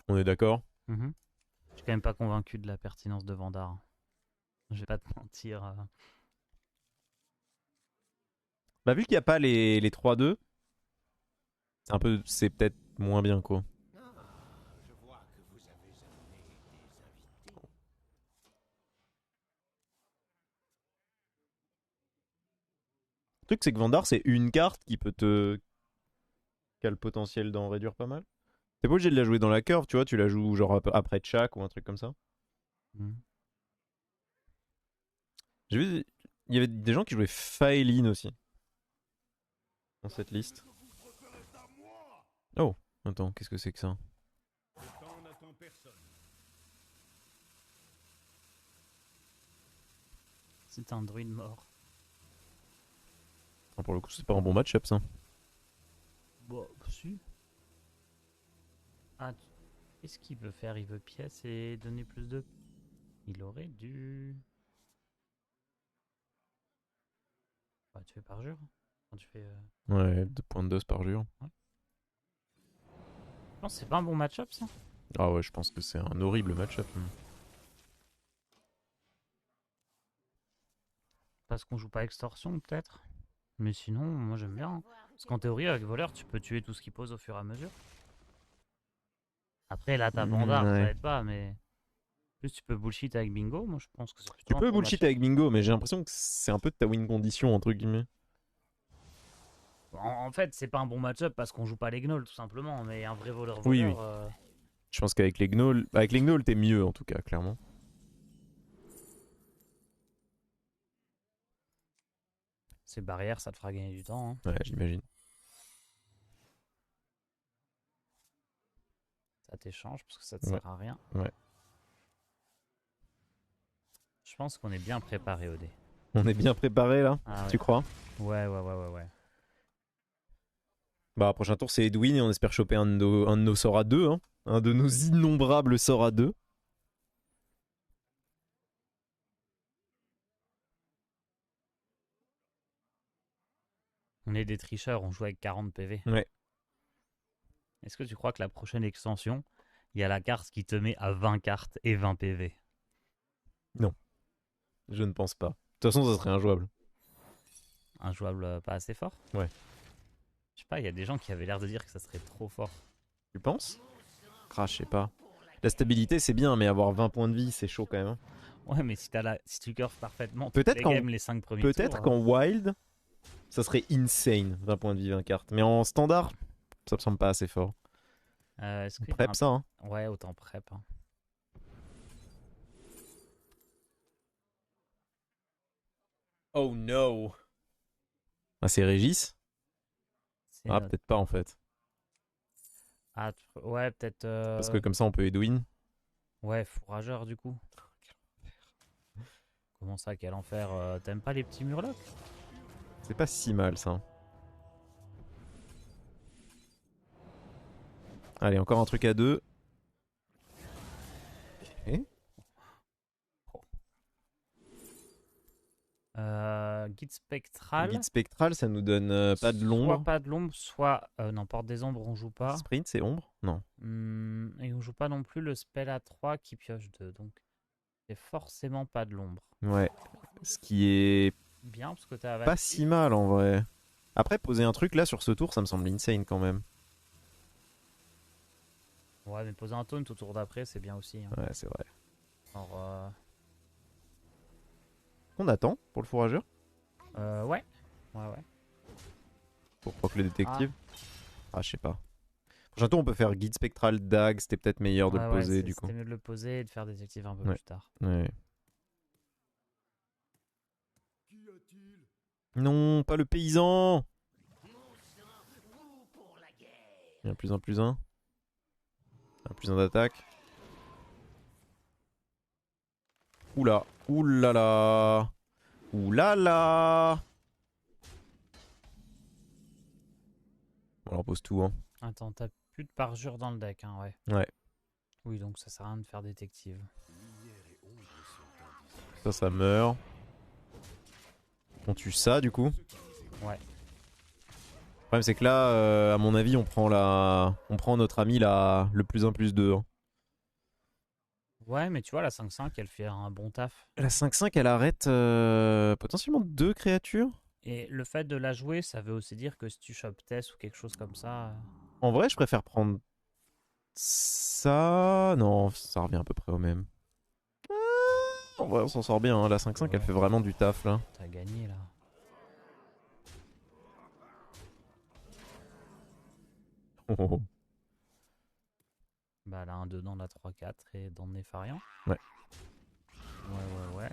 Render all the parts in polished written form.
On est d'accord? Mhm. Je suis quand même pas convaincu de la pertinence de Vandar. Je vais pas te mentir. Bah, vu qu'il n'y a pas les 3-2, c'est peut-être moins bien, quoi. Je vois que vous avez amené des invités. Le truc, c'est que Vandar, c'est une carte qui a le potentiel d'en réduire pas mal. T'es pas obligé de la jouer dans la curve, tu vois, tu la joues genre après Tchak ou un truc comme ça. Mhm. J'ai vu, il y avait des gens qui jouaient Faeline aussi dans cette liste. Oh, attends, qu'est-ce que c'est que ça? Le temps n'attend personne. C'est un druide mort. Ah, pour le coup, c'est pas un bon match-up ça. Bon, si. Ah, qu'est-ce qu'il veut faire? Il veut pièce et donner plus de. Il aurait dû. Bah, tu fais parjure. Quand tu fais. Ouais, 2.2 par jour. Ouais. Non, c'est pas un bon match-up ça. Ah ouais, je pense que c'est un horrible match-up. Parce qu'on joue pas extorsion peut-être. Mais sinon, moi j'aime bien. Parce qu'en théorie, avec voleur, tu peux tuer tout ce qui pose au fur et à mesure. Après, là, t'as bandard, ça Ouais. aide pas, mais. Plus tu peux bullshit avec bingo, moi je pense que c'est Tu plutôt un peux bon bullshit match-up. avec Bingo, mais j'ai l'impression que c'est un peu de ta win condition, entre guillemets. En fait, c'est pas un bon match-up parce qu'on joue pas les gnolls tout simplement, mais un vrai Oui, oui. voleur-voleur. Je pense qu'avec les gnolls, avec les gnolls, t'es mieux en tout cas, clairement. Ces barrières, ça te fera gagner du temps, hein. Ouais, j'imagine. Ça t'échange parce que ça te Ouais, sert à rien. ouais. Je pense qu'on est bien préparé au dé. On est bien préparé là, Ah tu ouais. crois? Ouais. Bah, prochain tour, c'est Edwin et on espère choper un de nos sorts à deux, hein. Un de nos innombrables sorts à deux. On est des tricheurs, on joue avec 40 PV. Ouais. Est-ce que tu crois que la prochaine extension, il y a la carte qui te met à 20 cartes et 20 PV? Non, je ne pense pas. De toute façon, ça serait injouable. Injouable pas assez fort? Ouais. Je sais pas, il y a des gens qui avaient l'air de dire que ça serait trop fort. Tu penses? Ah, je sais pas. La stabilité, c'est bien, mais avoir 20 points de vie, c'est chaud quand même, hein. Ouais, mais si tu curves parfaitement toutes Peut-être les qu'en games les 5 premiers peut-être tours. qu'en wild, ça serait insane, 20 points de vie, 20 cartes. Mais en standard, ça me semble pas assez fort. Est-ce On qu'il y a prep un. ça, hein. Ouais, autant prep, hein. Oh no. Ah, c'est Régis? C'est Ah, peut-être pas en fait. Ah, ouais, peut-être. Parce que comme ça, on peut Edwin. Ouais, fourrageur du coup. Comment ça, quel enfer? T'aimes pas les petits murlocs? C'est pas si mal ça. Allez, encore un truc à deux. Ok. Guide spectral. Guide spectral, ça nous donne pas de Soit l'ombre. pas de l'ombre, soit. Non, porte des ombres, on joue pas. Sprint, c'est ombre? Non. Et on joue pas non plus le spell à 3 qui pioche 2. Donc, c'est forcément pas de l'ombre. Ouais. Ce qui est Bien, parce que t'as pas Avalti. si mal en vrai. Après, poser un truc là sur ce tour, ça me semble insane quand même. Ouais, mais poser un taunt au tour d'après, c'est bien aussi, hein. Ouais, c'est vrai. Alors, On attend pour le fourrageur? ouais. Ouais. Pour proc le Ah, détective? Ah, je sais pas. Prochain tour, on peut faire guide spectral, dag. C'était peut-être meilleur de le ouais, poser du coup. c'était mieux de le poser et de faire détective un peu Ouais. plus tard. Ouais. Qu'y a-t-il? Non, pas le paysan! Vous pour la guerre. Il y a un plus un plus un. Un plus un d'attaque. Oula. Oulala. Oulala. Bon, on pose tout, hein. Attends, t'as plus de parjure dans le deck, hein, ouais. Ouais. Oui, donc ça sert à rien de faire détective. Ça meurt. On tue ça, du coup. Ouais. Le problème, c'est que là, à mon avis, on prend notre ami le plus un plus 2, hein. Ouais, mais tu vois, la 5-5, elle fait un bon taf. La 5-5, elle arrête potentiellement 2 créatures. Et le fait de la jouer, ça veut aussi dire que si tu chopes Tess ou quelque chose comme ça. En vrai, je préfère prendre ça. Non, ça revient à peu près au même. En vrai, on s'en sort bien. Hein. La 5-5, elle Ouais. fait vraiment du taf là. T'as gagné là. Oh, oh, oh. Bah, là, un 2 dans la 3-4 et dans le Nefarian. Ouais. Ouais.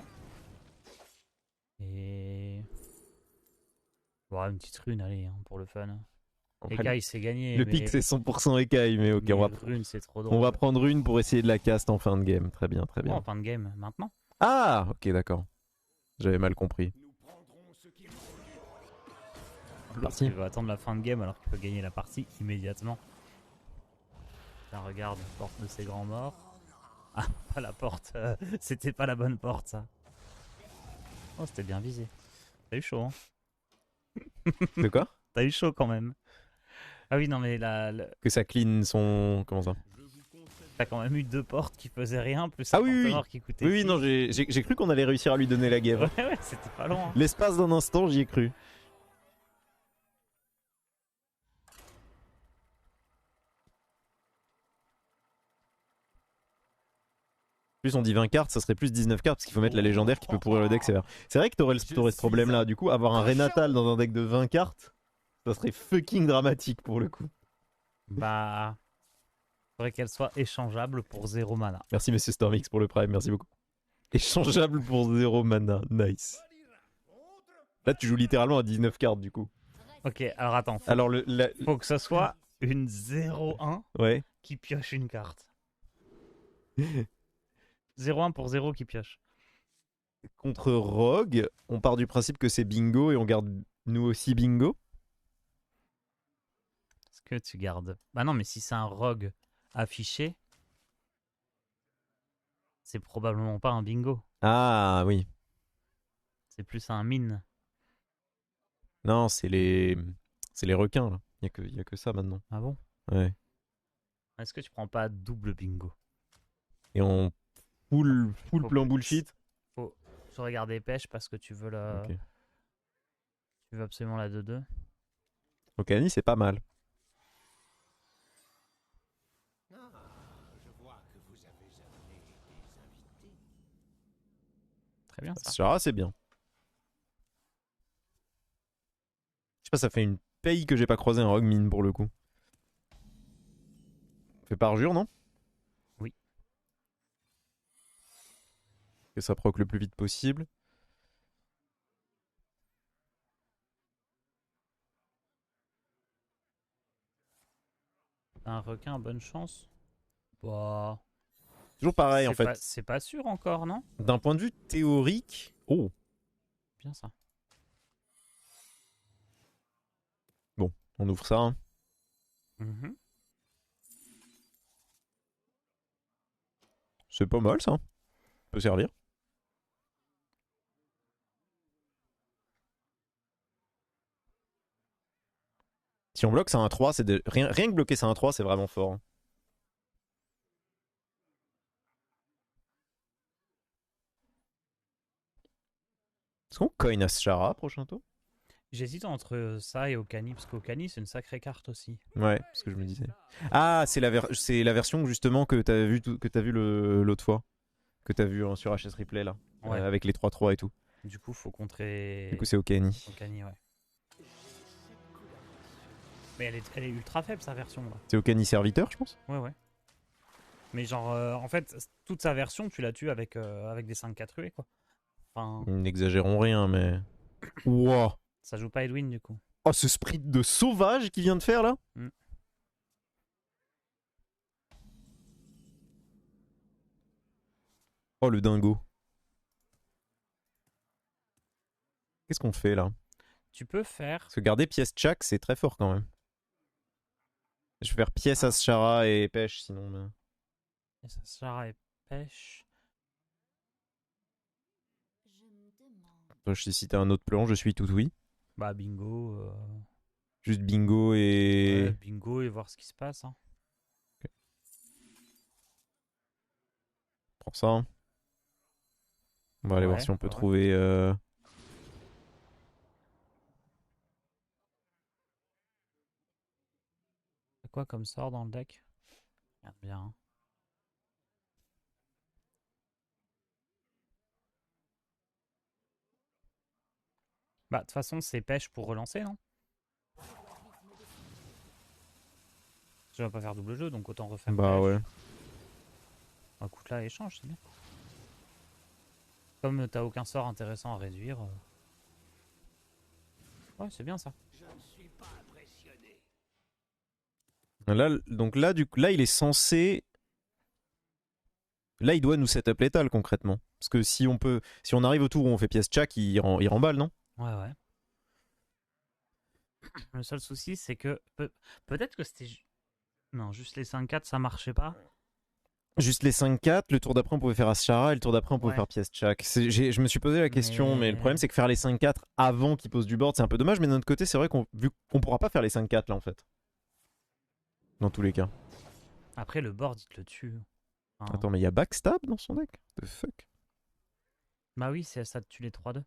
Et. Bon, une petite rune, allez, hein, pour le fun. Après, Écaille, c'est gagné. le mais... pic, c'est 100% écaille, mais ok, mais on va, rune, c'est trop on drôle. va prendre une pour essayer de la cast en fin de game. Très bien, très Oh, en bien. fin de game, maintenant. Ah, ok, d'accord. J'avais mal compris. Nous prendrons ce qu'il faut. L'autre, Parti. il va attendre la fin de game alors qu'il peut gagner la partie immédiatement. Tiens, regarde, porte de ses grands morts. Ah, pas la porte. C'était pas la bonne porte, ça. Oh, c'était bien visé. T'as eu chaud, hein. De quoi? T'as eu chaud quand même. Ah oui, non, mais Que ça clean son. Comment ça? t'as quand même eu 2 portes qui faisaient rien, plus Ah un oui, oui, porte-mort qui coûtait Oui, oui, 6. non, j'ai cru qu'on allait réussir à lui donner la guèvre. Ouais, c'était pas loin. Hein. L'espace d'un instant, j'y ai cru. Plus on dit 20 cartes, ça serait plus 19 cartes parce qu'il faut mettre la légendaire qui peut pourrir le deck sévère. C'est vrai que t'aurais ce problème là. Du coup, avoir un Renatal dans un deck de 20 cartes, ça serait fucking dramatique pour le coup. Bah. Faudrait qu'elle soit échangeable pour 0 mana. Merci Monsieur Stormix pour le prime, merci beaucoup. Échangeable pour 0 mana, nice. Là, tu joues littéralement à 19 cartes du coup. Ok, alors attends. Alors, Faut que ce soit une 0-1 ouais. qui pioche une carte. 0-1 pour 0 qui pioche. Contre Rogue, on part du principe que c'est bingo et on garde nous aussi bingo. Est-ce que tu gardes? Bah non, mais si c'est un rogue affiché, c'est probablement pas un bingo. Ah oui. C'est plus un mine. Non, c'est les requins là. Il y a que ça maintenant. Ah bon? Ouais. Est-ce que tu prends pas double bingo? Et on full Faut- plan bullshit. Faut se regarder pêche parce que tu veux la... Ok. Tu veux absolument la 2-2. Donc Annie, c'est pas mal. Ah, je vois que vous avez amené des invités. Très bien ça. Chara, c'est bien. Je sais pas, ça fait une paye que j'ai pas croisé un Rogue Mine pour le coup. Fait parjure, non? Oui. Que ça proc le plus vite possible. Un requin, bonne chance. Bah... Toujours pareil en c'est fait. pas- C'est pas sûr encore, non? D'un point de vue théorique. Oh, Bien ça. bon, on ouvre ça. Hein. Mhm. C'est pas mal ça. Peut servir. Si on bloque ça 1-3, c'est rien que bloquer ça 1-3, c'est vraiment fort. Hein. Est-ce qu'on coin Ashara prochain tour? J'hésite entre ça et Okani, parce qu'Okani c'est une sacrée carte aussi. Ouais, c'est ce que je me disais. Ah, c'est la version justement que t'as vu, l'autre fois. Que t'as vu sur HS Replay là. Ouais. Avec les 3-3 et tout. Du coup, faut contrer Du coup, c'est Okani. Okani, ouais. Mais elle est ultra faible sa version là. C'est Okani serviteur, je pense. Ouais. Mais genre, en fait, toute sa version, tu la tues avec des 5-4 ruées quoi. Enfin, N'exagérons rien, mais. Wow. ça joue pas Edwin du coup. Oh, ce sprint de sauvage qu'il vient de faire là. Mm. Oh, le dingo. Qu'est-ce qu'on fait là? Tu peux faire. Parce que garder pièce Chak, c'est très fort quand même. Je vais faire pièce Ashara et pêche sinon. Mais... Sarah et pêche. Toi, si t'as un autre plan, je suis tout oui. Bah, bingo. Juste bingo et. Ouais, bingo et voir ce qui se passe. Hein. pour ça. Hein. On va aller voir Ouais, si on peut ouais. trouver... C'est quoi comme sort dans le deck? Regarde bien. Hein. Bah, de toute façon, c'est pêche pour relancer, non? Je vais pas faire double jeu, donc autant refaire Bah pêche. ouais. Bah, écoute là, échange, c'est bien. Comme t'as aucun sort intéressant à réduire. Ouais, c'est bien ça. Je ne suis pas impressionné. Là, donc là, du coup, là, il est censé... Là, il doit nous setup létal concrètement. Parce que si on arrive au tour où on fait pièce Chak, il remballe, non? Ouais, ouais. Le seul souci, c'est que peut-être que c'était. Non, juste les 5-4, ça marchait pas. Juste les 5-4, le tour d'après on pouvait faire Ashara et le tour d'après on pouvait Ouais. faire pièce Chak. Je me suis posé la question, mais le problème c'est que faire les 5-4 avant qu'il pose du board, c'est un peu dommage, mais d'un autre côté, c'est vrai vu qu'on pourra pas faire les 5-4 là en fait. Dans tous les cas. Après, le board, il te le tue. Enfin, Attends, mais il y a backstab dans son deck? The fuck? bah oui, ça te tue les 3-2.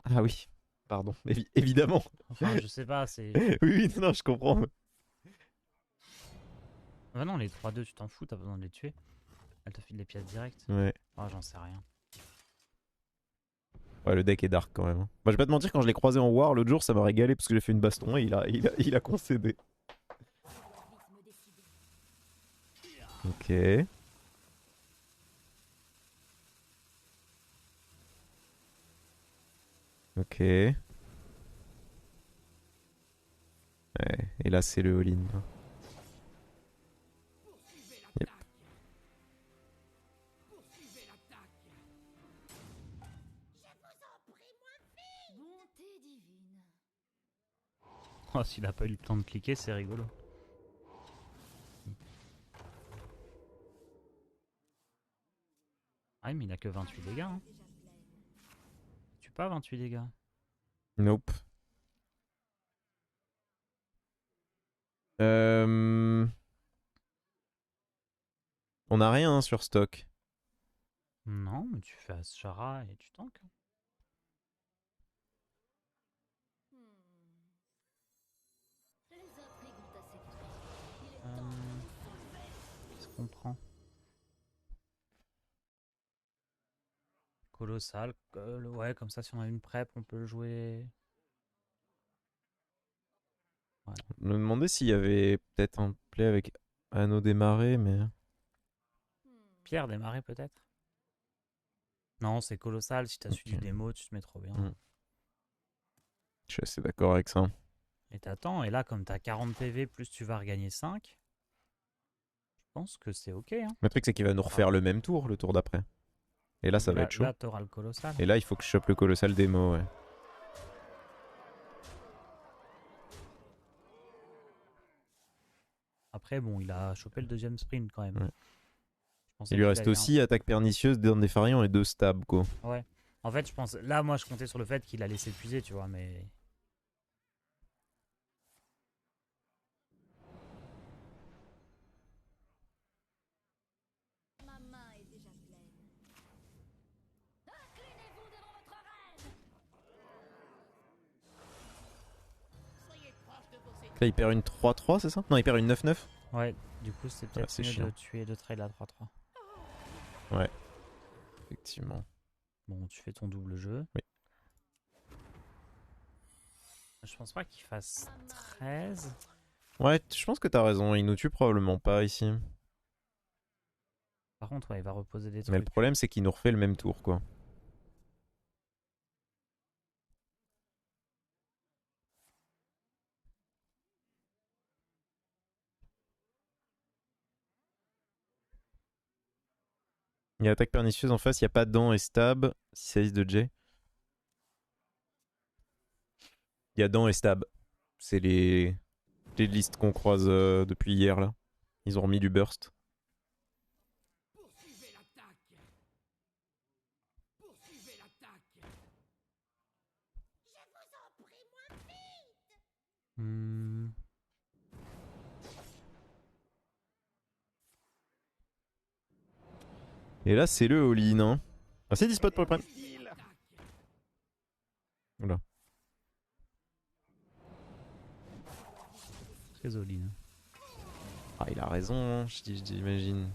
Ah oui, pardon, évidemment. Enfin, je sais pas, c'est. Oui, non, je comprends. Ah non, les 3-2, tu t'en fous, t'as besoin de les tuer. Elle te file les pièces directes. Ouais. Ah, j'en sais rien. Ouais, le deck est dark quand même. Bah, je vais pas te mentir, quand je l'ai croisé en War l'autre jour, ça m'a régalé parce que j'ai fait une baston et il a concédé. Ok. Ok. Ouais. Et là, c'est le all-in. Yep. Bonté divine. Oh, s'il a pas eu le temps de cliquer, c'est rigolo. Ah, mais il a que 28 dégâts. Hein. Tu pas 28 dégâts. Nope. On a rien sur stock. Non, mais tu fais Ashara et tu tankes. Les intrigues ont assez duré. Il est temps de nous soulever. Qu'est-ce qu'on prend? Colossal. Ouais, comme ça, si on a une prep, on peut le jouer. Voilà. Je me demandais s'il y avait peut-être un play avec Anneau démarré, mais. Pierre démarrer peut-être? Non, c'est colossal. Si t'as Ok. suivi des mots, tu te mets trop bien. Je suis assez d'accord avec ça. Et t'attends, et là, comme t'as 40 PV, plus tu vas regagner 5, je pense que c'est ok. Hein. Le truc, c'est qu'il va nous refaire le même tour, le tour d'après. Et là, ça va être chaud. Là, t'auras le colossal. Et là, il faut que je chope le colossal démo, ouais. Après, bon, il a chopé le deuxième sprint quand même. Ouais. Je pensais Il lui qu'il reste allait aussi attaque pernicieuse, d'un défariant et 2 stabs, quoi. Ouais. En fait, je pense. Là, moi, je comptais sur le fait qu'il allait s'épuiser, tu vois, mais. Ma main est déjà pleine. Inclinez-vous devant votre reine. Soyez proche de vos ennemis. Là, il perd une 3-3, c'est ça? Non, il perd une 9-9. Ouais, du coup, c'est peut-être c'est mieux chiant. de tuer de trail à 3-3. Ouais. Effectivement. Bon, tu fais ton double jeu. Oui. Je pense pas qu'il fasse 13. Ouais, je pense que t'as raison. Il nous tue probablement pas ici. Par contre, ouais, il va reposer des Mais le trucs. problème, c'est qu'il nous refait le même tour, quoi. Il y a attaque pernicieuse en face, il n'y a pas dents et stab. 6 de J. Il y a dents et stab. C'est les listes qu'on croise depuis hier, là. Ils ont remis du burst. Poursuivez l'attaque. Poursuivez l'attaque. Je vous en prie, moins vite. Hmm. Et là, c'est le all-in. Hein. Ah, c'est 10 spots pour le prime. Oula. Très joli. Hein. Ah, il a raison, hein, j'imagine.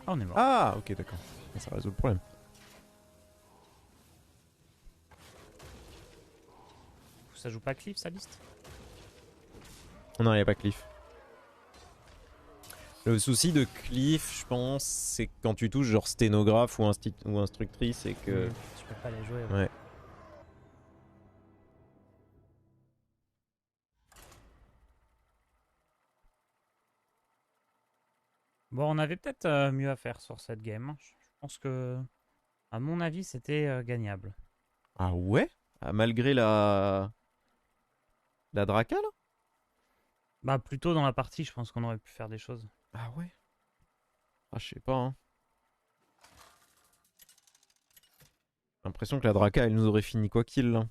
Ah, on est mort. Ah, ok, d'accord. Ça résout le problème. Ça joue pas Cliff, sa liste? Non, il n'y a pas Cliff. Le souci de Cliff, je pense, c'est que quand tu touches genre sténographe ou instructrice, c'est que... Tu peux pas les jouer. Ouais. Bon, on avait peut-être mieux à faire sur cette game. Je pense que, à mon avis, c'était gagnable. Ah ouais? Ah, malgré la... La Draka, là? Bah, plutôt dans la partie, je pense qu'on aurait pu faire des choses. Ah ouais? Ah, je sais pas, hein. J'ai l'impression que la Draka, elle nous aurait fini quoi qu'il, là.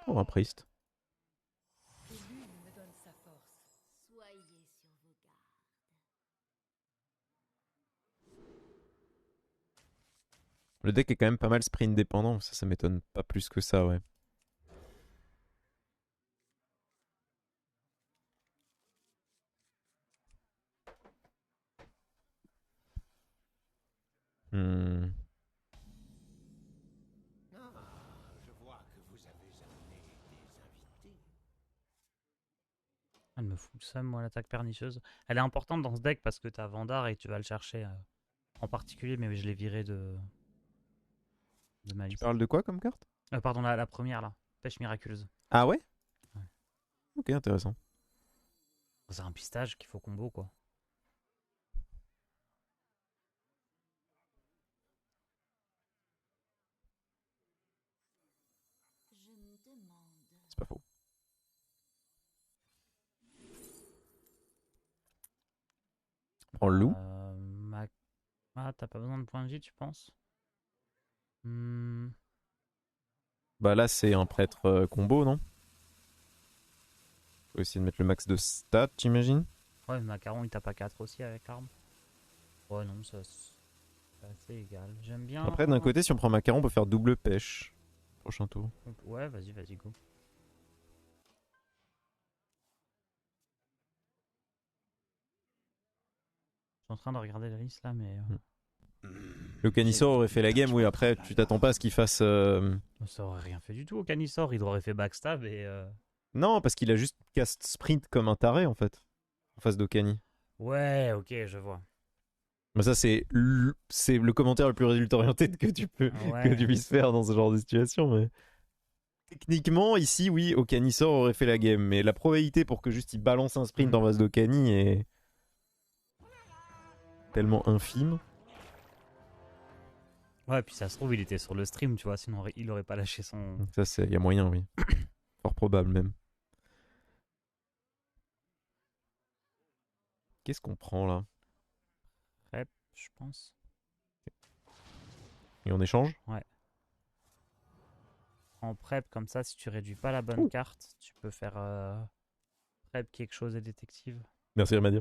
Oh, un priest. Que l'une me donne sa force. Soyez sur vos gardes. Le deck est quand même pas mal sprint dépendant, ça m'étonne pas plus que ça, ouais. Hmm. Je vois que vous avez amené des invités. Elle me fout le seum, moi, l'attaque pernicieuse. Elle est importante dans ce deck parce que t'as Vandar et tu vas le chercher en particulier, mais je l'ai viré de ma Tu liste. parles de quoi comme carte? Pardon, la première, là. Pêche miraculeuse. Ah ouais? Ouais. Ok, intéressant. C'est un pistage qu'il faut combo, quoi. Je me demande. C'est pas faux. On le loup? Ah, t'as pas besoin de points de vie, tu penses? Bah là, c'est un prêtre combo, non? Faut essayer de mettre le max de stats, j'imagine. Ouais, mais Macaron, il tape à 4 aussi avec l'arme. Ouais, non, ça c'est assez égal. J'aime bien. Après, d'un côté, si on prend Macaron, on peut faire double pêche. Prochain tour. Ouais, vas-y, go. Je suis en train de regarder la liste là, mais. Le Canissor aurait fait la game, oui, après, tu t'attends pas à ce qu'il fasse... Ça aurait rien fait du tout au Canissor, il aurait fait backstab et. Non, parce qu'il a juste cast sprint comme un taré, en fait. En face d'Okani. Ouais, ok, je vois. Mais ça, c'est le commentaire le plus résultat orienté que tu puisses faire dans ce genre de situation. Mais... Techniquement, ici, oui, Okanisor aurait fait la game. Mais la probabilité pour que juste il balance un sprint en face d'Okani est tellement infime. Ouais, puis ça se trouve, il était sur le stream, tu vois, sinon il aurait pas lâché son. Donc ça, il y a moyen, oui. Fort probable, même. Qu'est-ce qu'on prend, là? Rep, je pense. Et on échange? Ouais. En prep, comme ça, si tu réduis pas la bonne carte, tu peux faire prep quelque chose et détective. Merci, Remadia.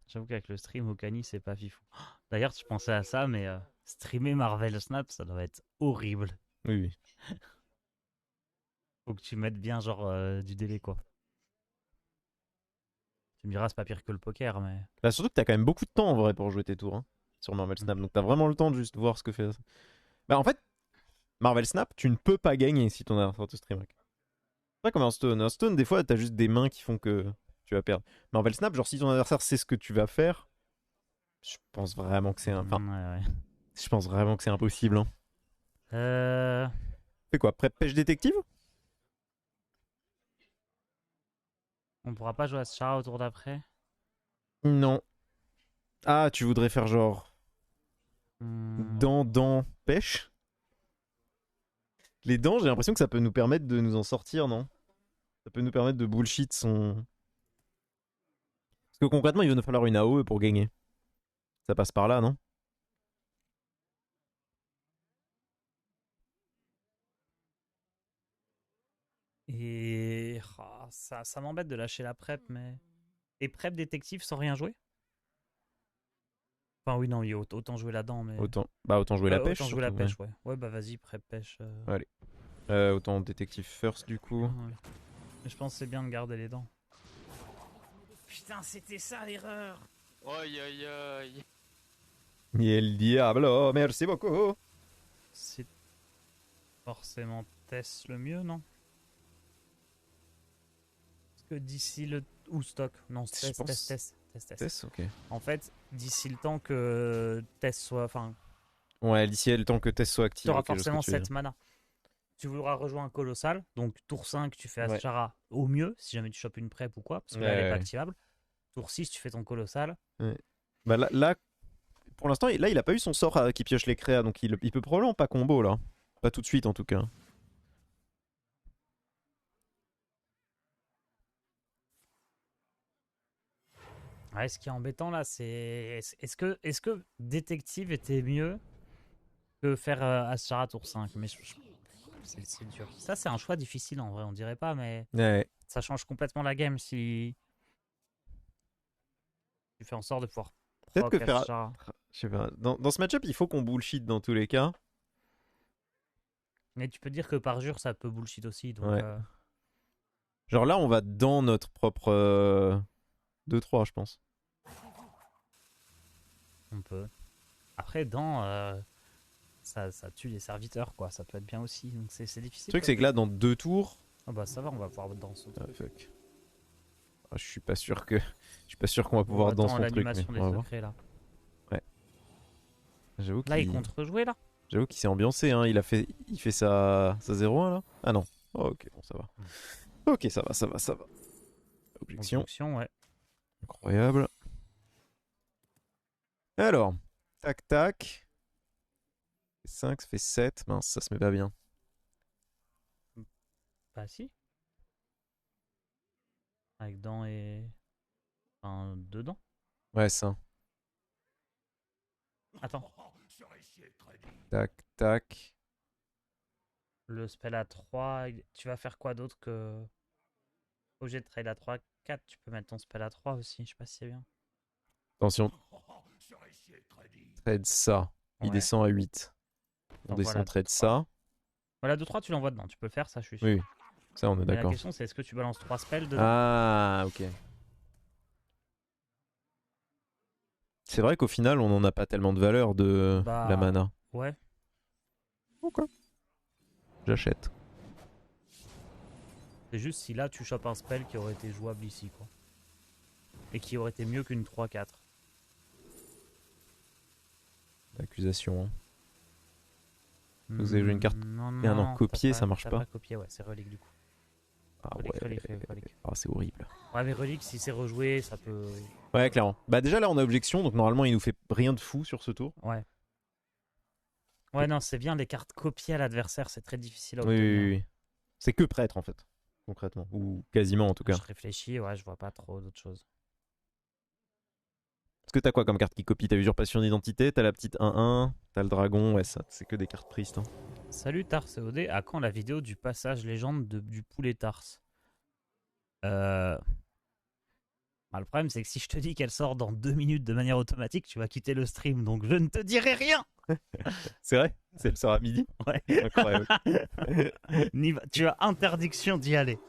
J'avoue qu'avec le stream Okani, c'est pas fifou. D'ailleurs, je pensais à ça, mais streamer Marvel Snap, ça doit être horrible. Oui, oui. Faut que tu mettes bien genre du délai, quoi. Tu me diras, c'est pas pire que le poker, mais. Bah, surtout que t'as quand même beaucoup de temps en vrai pour jouer tes tours hein, sur Marvel Snap. Donc t'as vraiment le temps de juste voir ce que fait. Bah en fait, Marvel Snap, tu ne peux pas gagner si ton adversaire te stream. C'est pas comme Hearthstone. Hearthstone, des fois, t'as juste des mains qui font que tu vas perdre. Marvel Snap, genre si ton adversaire sait ce que tu vas faire, je pense vraiment que c'est Ouais. je pense vraiment que c'est impossible. Hein. Fais quoi? Pêche détective? On pourra pas jouer à ce char au tour d'après. Non. Ah, tu voudrais faire genre dents, pêche? Les dents, j'ai l'impression que ça peut nous permettre de nous en sortir, non? Ça peut nous permettre de bullshit son... Parce que concrètement, il va nous falloir une AOE pour gagner. Ça passe par là, non? Et ça m'embête de lâcher la prep, mais... Et prep détective sans rien jouer? Enfin oui, non, autant jouer là-dedans, mais... Autant jouer la pêche. Autant jouer la surtout, ouais. pêche, ouais. Ouais, bah vas-y, prep pêche. Allez. Autant détective first du coup. Ouais. Mais je pense que c'est bien de garder les dents. Putain, c'était ça l'erreur! Aïe aïe aïe. Et el diablo, merci beaucoup. C'est forcément Tess le mieux, non? Parce que d'ici le... Ou stock? Non, Je pense- Tess. Tess, ok. En fait, d'ici le temps que Tess soit... Enfin, Ouais, d'ici le temps que Tess soit active. tu auras ok, je vois ce que forcément tu veux 7 mana. Tu voudras rejoindre un colossal, donc tour 5, tu fais Ouais. Ashara au mieux, si jamais tu chopes une prep ou quoi, parce que là, Ouais, elle est pas ouais. activable. Tour 6, tu fais ton colossal. dire. Bah là, pour l'instant, là, il a pas eu son sort qui pioche les créas, donc il peut probablement pas combo là. Pas tout de suite en tout cas. Ouais, ce qui est embêtant là, c'est... Est-ce que détective était mieux que faire Ashara tour 5? Mais c'est dur. Ça, c'est un choix difficile en vrai, on dirait pas, mais Ouais. ça change complètement la game si tu fais en sorte de pouvoir Peut-être que proc faire. Ashara. Je sais pas. Dans ce match-up, il faut qu'on bullshit dans tous les cas. Mais tu peux dire que par jure, ça peut bullshit aussi. Donc, Ouais. Genre là, on va dans notre propre 2-3, je pense. on peut. Après, ça tue les serviteurs, quoi. Ça peut être bien aussi. Donc c'est difficile. Le truc, c'est que là, dans 2 tours. Ah bah ça va, on va pouvoir dans ce Ah, fuck. Ah, je suis pas sûr qu'on va pouvoir dans son truc. Mais l'animation des on va voir. secrets là. J'avoue Là, il qu'il compte rejouer là. j'avoue qu'il s'est ambiancé. Hein. Il fait sa 0-1 là. Ah non. Oh, ok, bon, ça va. Ok, ça va. Objection. Objection, ouais. Incroyable. Alors, tac tac. 5, ça fait 7. Mince, ça se met pas bien. Bah si. Avec dents et... Enfin, deux dents. Ouais, ça. Attends. Tac tac. Le spell à 3, tu vas faire quoi d'autre que... Objet de trail à 3, 4, tu peux mettre ton spell à 3 aussi, je sais pas si c'est bien. Attention. Trade ça. Il Ouais. descend à 8. On Donc descend voilà, trade 3. ça. Voilà, 2-3, tu l'envoies dedans, tu peux le faire, ça je suis sûr. Oui, ça on est Mais la d'accord. question c'est est-ce que tu balances 3 spells dedans? Ah, ok. C'est vrai qu'au final, on n'en a pas tellement de valeur de Bah, la mana. Ouais. Ok. J'achète. C'est juste si là tu chopes un spell qui aurait été jouable ici, quoi. Et qui aurait été mieux qu'une 3-4. L'accusation. Hein. Vous avez joué une carte Non, et un an t'as copié, ça marche t'as pas. Copié, ouais, c'est relique du coup. Ah Relique, ouais. relique. Ah, c'est horrible. Ouais, mais relique, si c'est rejoué, ça peut. Ouais, clairement. Bah déjà là, on a objection, donc normalement, il nous fait rien de fou sur ce tour. Ouais. Ouais, non, c'est bien les cartes copiées à l'adversaire, c'est très difficile à Oui, obtenir. oui, oui. C'est que prêtre en fait, concrètement. Ou quasiment en tout cas. Je réfléchis, ouais, je vois pas trop d'autres choses. Parce que t'as quoi comme carte qui copie? T'as usurpation d'identité, t'as la petite 1-1, t'as le dragon, ouais, ça, c'est que des cartes tristes. Hein. Salut Tars COD, à quand la vidéo du passage légende du poulet Tars? Bah, le problème c'est que si je te dis qu'elle sort dans 2 minutes de manière automatique, tu vas quitter le stream, donc je ne te dirai rien. C'est vrai? Elle sera à midi? Ouais. Incroyable. Tu as interdiction d'y aller.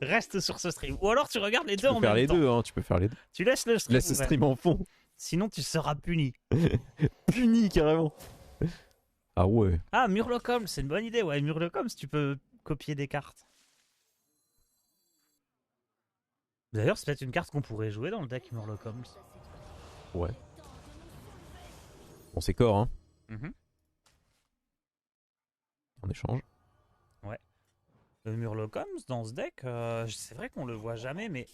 Reste sur ce stream. Ou alors tu regardes les Tu deux peux en faire même les temps. deux, hein, tu peux faire les deux. Tu laisses le stream Laisse le ouvert. stream en fond. Sinon tu seras puni. Puni carrément. Ah ouais. Ah, Murloc, c'est une bonne idée. Ouais, Murloc, tu peux copier des cartes. D'ailleurs, c'est peut-être une carte qu'on pourrait jouer dans le deck Murloc. Ouais. Bon, c'est corps, hein, en échange. Le Murloc dans ce deck, c'est vrai qu'on le voit jamais, mais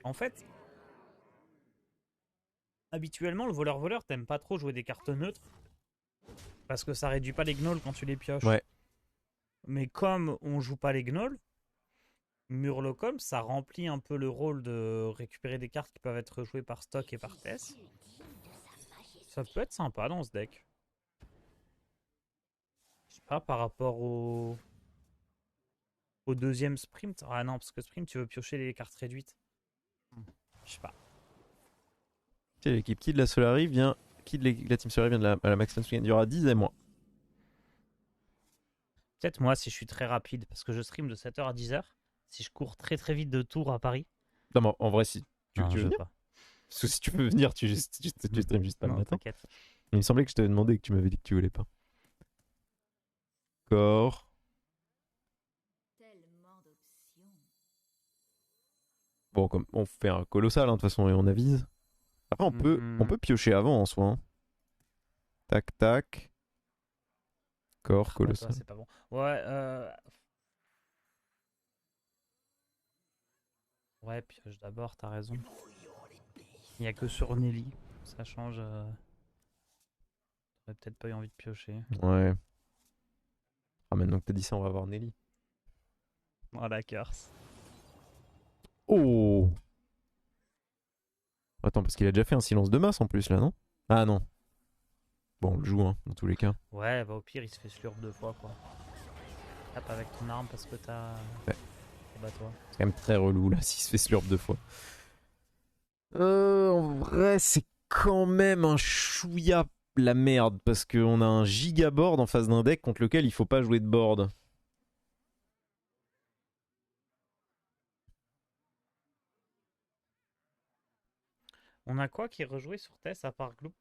en fait, habituellement, le voleur-voleur t'aime pas trop jouer des cartes neutres parce que ça réduit pas les gnolls quand tu les pioches. Ouais. Mais comme on joue pas les gnolls, Murloc, ça remplit un peu le rôle de récupérer des cartes qui peuvent être jouées par stock et par Tess. Ça peut être sympa dans ce deck. Je sais pas, par rapport au... au deuxième sprint. Ah non, parce que sprint, tu veux piocher les cartes réduites. Je sais pas. Tu sais, l'équipe qui de la Solari vient. Qui de la Team Solari vient de à la Max Dance Weekend. Il y aura 10 et moins. Peut-être moi, si je suis très rapide, parce que je stream de 7h à 10h, si je cours très très vite de Tours à Paris. Non, mais en vrai, si tu Non, veux je veux venir. pas. Parce que si tu veux venir, tu stream juste pas le Non, matin. t'inquiète. Il me semblait que je t'avais demandé et que tu m'avais dit que tu voulais pas. Corps. Tellement d'options. Bon, comme on fait un colossal, hein, de toute façon, et on avise. Après, on peut piocher avant en soi. Hein. Tac, tac. Corps, Ah, colossal. toi, c'est pas bon. Ouais, ouais, pioche d'abord, t'as raison. Il n'y a que sur Nelly. Ça change. J'aurais peut-être pas eu envie de piocher. Ouais. Ah, maintenant que t'as dit ça, on va voir Nelly. Oh la curse. Oh! Attends, parce qu'il a déjà fait un silence de masse en plus là, non? Ah non. Bon, on le joue, hein, dans tous les cas. Ouais, bah au pire, il se fait slurp 2 fois, quoi. Tape avec ton arme parce que t'as. Ouais. Bah toi. C'est quand même très relou là, s'il se fait slurp 2 fois. En vrai, c'est quand même un chouïa la merde, parce qu'on a un giga board en face d'un deck contre lequel il faut pas jouer de board. On a quoi qui est rejoué sur Tess à part Gloop?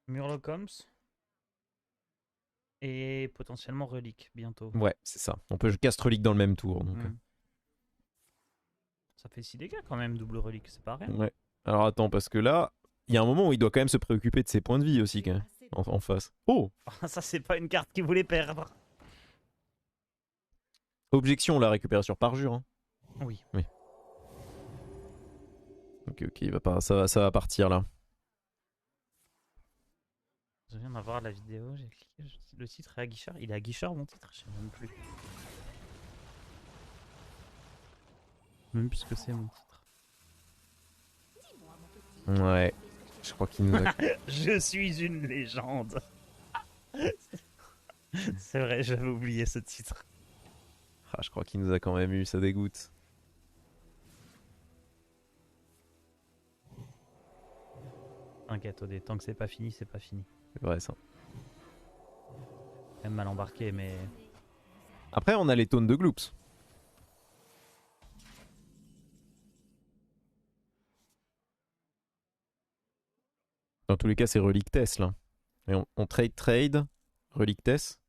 Murlocoms et potentiellement Relique bientôt. Ouais, c'est ça. On peut cast relique dans le même tour. Donc. Ça fait 6 dégâts quand même, double Relique, c'est pas rien. Ouais. Alors attends, parce que là, il y a un moment où il doit quand même se préoccuper de ses points de vie aussi, quand même, en face. Oh! Ça, c'est pas une carte qu'il voulait perdre. Objection, on l'a récupéré sur parjure. Hein. Oui. Ok, il va pas, ça va partir là. Je viens d'avoir la vidéo, j'ai cliqué. Le titre est à Guichard. Il est à Guichard mon titre? Je sais même plus. Même plus ce que c'est mon titre. Ouais. Je crois qu'il nous a... Je suis une légende. C'est vrai, j'avais oublié ce titre. Ah, je crois qu'il nous a quand même eu, ça dégoûte. T'inquiète, Odé, tant que c'est pas fini, c'est pas fini. C'est vrai ça. Même mal embarqué, mais. Après, on a les tonnes de gloops. Dans tous les cas, c'est Relic Tess là. Et on trade, Relic Tess.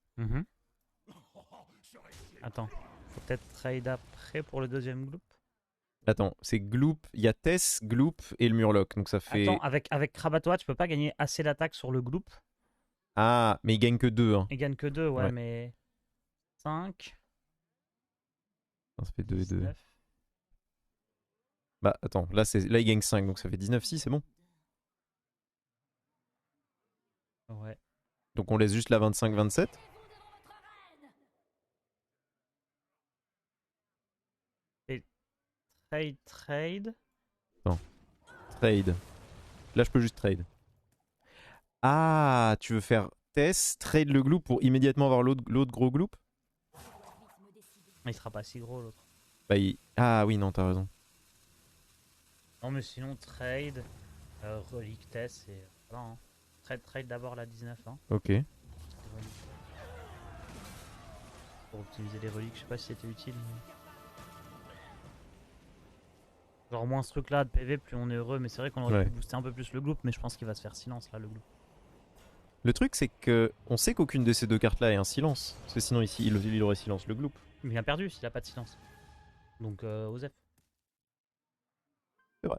Attends, faut peut-être trade après pour le deuxième groupe. Attends, c'est Gloop, il y a Tess, Gloop et le Murloc, donc ça fait... Attends, avec Krabatoa, tu peux pas gagner assez d'attaque sur le groupe. Ah, mais il gagne que 2. Hein. Il gagne que 2, ouais, Ouais. mais... 5... Ça fait 2 et 2. 19. Bah attends, là il gagne 5, donc ça fait 19, si c'est bon. Ouais. Donc on laisse juste la 25-27. Trade. Trade. Là je peux juste trade. Ah, tu veux faire Tess, trade le Gloop pour immédiatement avoir l'autre gros Gloop? Il sera pas si gros l'autre. Bah ah oui, non, t'as raison. Non mais sinon trade, relique test et voilà. Hein. Trade d'abord la 19 hein. Ok. Pour optimiser les reliques, je sais pas si c'était utile. Mais... genre moins ce truc là de PV, plus on est heureux, mais c'est vrai qu'on aurait pu booster un peu plus le groupe, mais je pense qu'il va se faire silence là le groupe. Le truc c'est que on sait qu'aucune de ces deux cartes là est un silence. Parce que sinon ici il aurait silence le Gloop. Mais il a perdu s'il a pas de silence. Donc Osef. C'est vrai.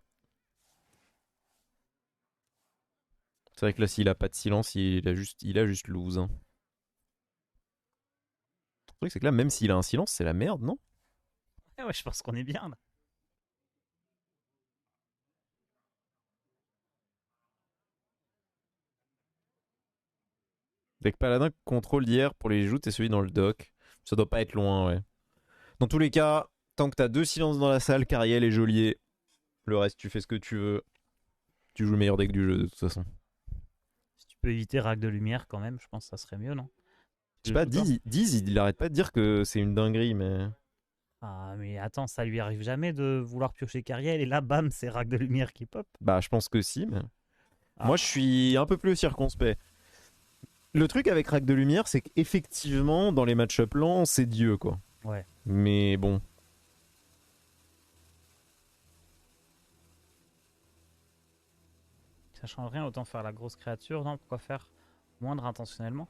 C'est vrai que là s'il a pas de silence, il a juste lose. Hein. Le truc c'est que là même s'il a un silence, c'est la merde, non? Ouais, je pense qu'on est bien là. Deck paladin contrôle d'hier pour les joutes et celui dans le dock. Ça doit pas être loin, ouais. Dans tous les cas, tant que t'as 2 silences dans la salle, Cariel et Geôlier, le reste tu fais ce que tu veux. Tu joues le meilleur deck du jeu de toute façon. Si tu peux éviter Rack de lumière quand même, je pense que ça serait mieux, non? Je sais pas, Diz, il arrête pas de dire que c'est une dinguerie, mais. Ah, mais attends, ça lui arrive jamais de vouloir piocher Cariel et là, bam, c'est Rack de lumière qui pop. Bah, je pense que si, mais. Ah. Moi, je suis un peu plus circonspect. Le truc avec Rack de Lumière, c'est qu'effectivement, dans les match-up lents, c'est Dieu, quoi. Ouais. Mais bon. Ça change rien, autant faire la grosse créature, non? Pourquoi faire moindre intentionnellement?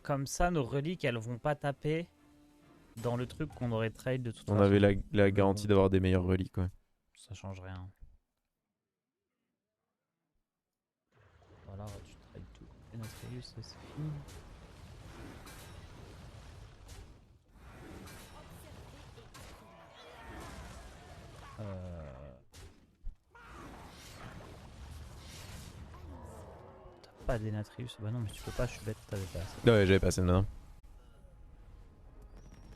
Comme ça, nos reliques, elles vont pas taper dans le truc qu'on aurait trade de toute On façon. avait la garantie d'avoir des meilleures reliques, ouais. Ça change rien. Voilà, tu trades tout. Et Notrius, c'est fini. T'as pas d'Enatrius? Bah non, mais tu peux pas, je suis bête, t'avais pas assez. Ouais, j'avais passé de main.